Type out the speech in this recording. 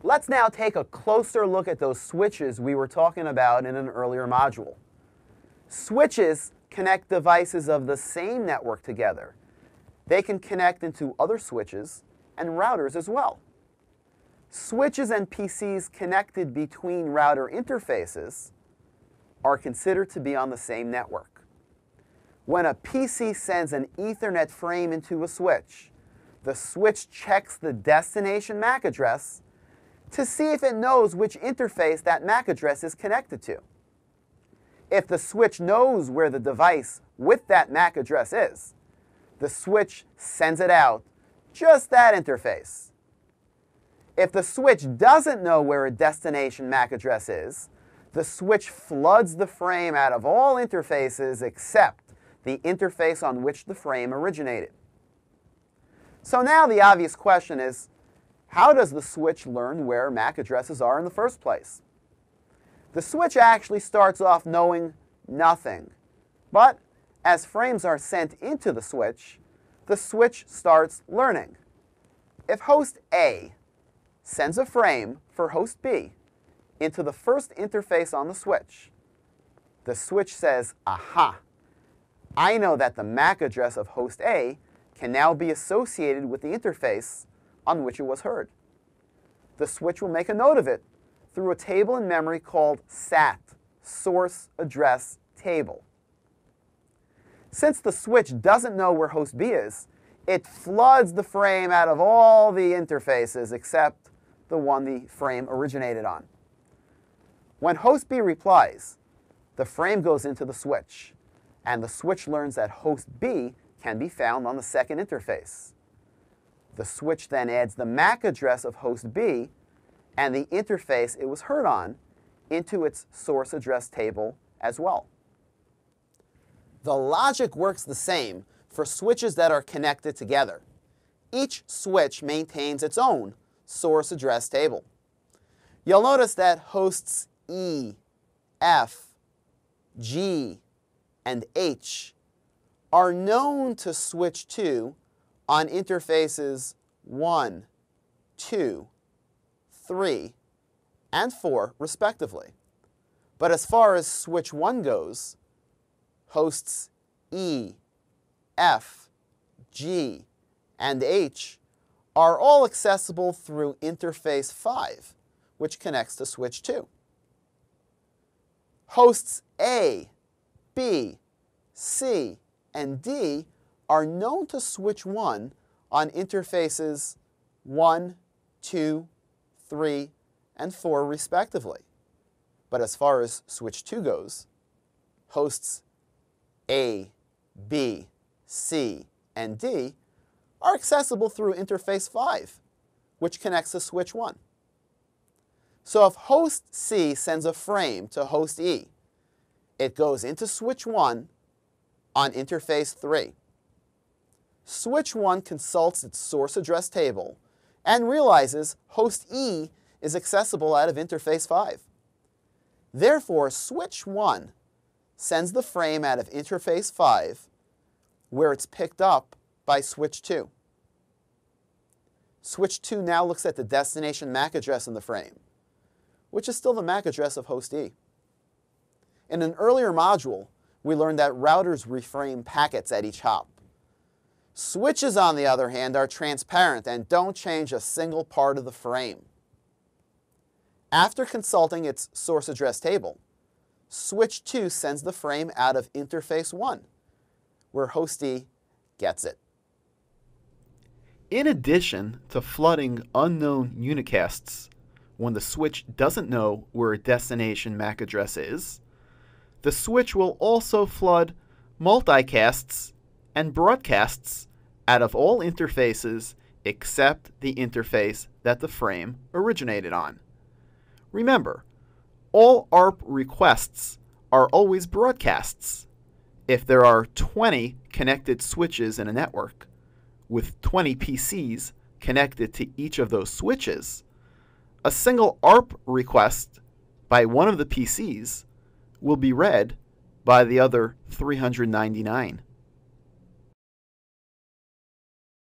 Let's now take a closer look at those switches we were talking about in an earlier module. Switches connect devices of the same network together. They can connect into other switches and routers as well. Switches and PCs connected between router interfaces are considered to be on the same network. When a PC sends an Ethernet frame into a switch, the switch checks the destination MAC address to see if it knows which interface that MAC address is connected to. If the switch knows where the device with that MAC address is, the switch sends it out just that interface. If the switch doesn't know where a destination MAC address is, the switch floods the frame out of all interfaces except the interface on which the frame originated. So now the obvious question is, how does the switch learn where MAC addresses are in the first place? The switch actually starts off knowing nothing. But as frames are sent into the switch starts learning. If host A sends a frame for host B into the first interface on the switch says, aha, I know that the MAC address of host A can now be associated with the interface on which it was heard. The switch will make a note of it through a table in memory called SAT, Source Address Table. Since the switch doesn't know where host B is, it floods the frame out of all the interfaces except the one the frame originated on. When host B replies, the frame goes into the switch, and the switch learns that host B can be found on the second interface. The switch then adds the MAC address of host B and the interface it was heard on into its source address table as well. The logic works the same for switches that are connected together. Each switch maintains its own source address table. You'll notice that hosts E, F, G, and H are known to switch to on interfaces 1, 2, 3, and 4, respectively. But as far as switch 1 goes, hosts E, F, G, and H are all accessible through interface 5, which connects to switch 2. Hosts A, B, C, and D are known to switch 1 on interfaces 1, 2, 3, and 4, respectively. But as far as switch 2 goes, hosts A, B, C, and D are accessible through interface 5, which connects to switch 1. So if host C sends a frame to host E, it goes into switch 1 on interface 3. Switch 1 consults its source address table and realizes host E is accessible out of interface 5. Therefore, switch 1 sends the frame out of interface 5 where it's picked up by switch 2. Switch 2 now looks at the destination MAC address in the frame, which is still the MAC address of host E. In an earlier module, we learned that routers reframe packets at each hop. Switches, on the other hand, are transparent and don't change a single part of the frame. After consulting its source address table, switch 2 sends the frame out of interface 1, where host E gets it. In addition to flooding unknown unicasts when the switch doesn't know where a destination MAC address is, the switch will also flood multicasts and broadcasts out of all interfaces except the interface that the frame originated on. Remember, all ARP requests are always broadcasts. If there are 20 connected switches in a network, with 20 PCs connected to each of those switches, a single ARP request by one of the PCs will be read by the other 399.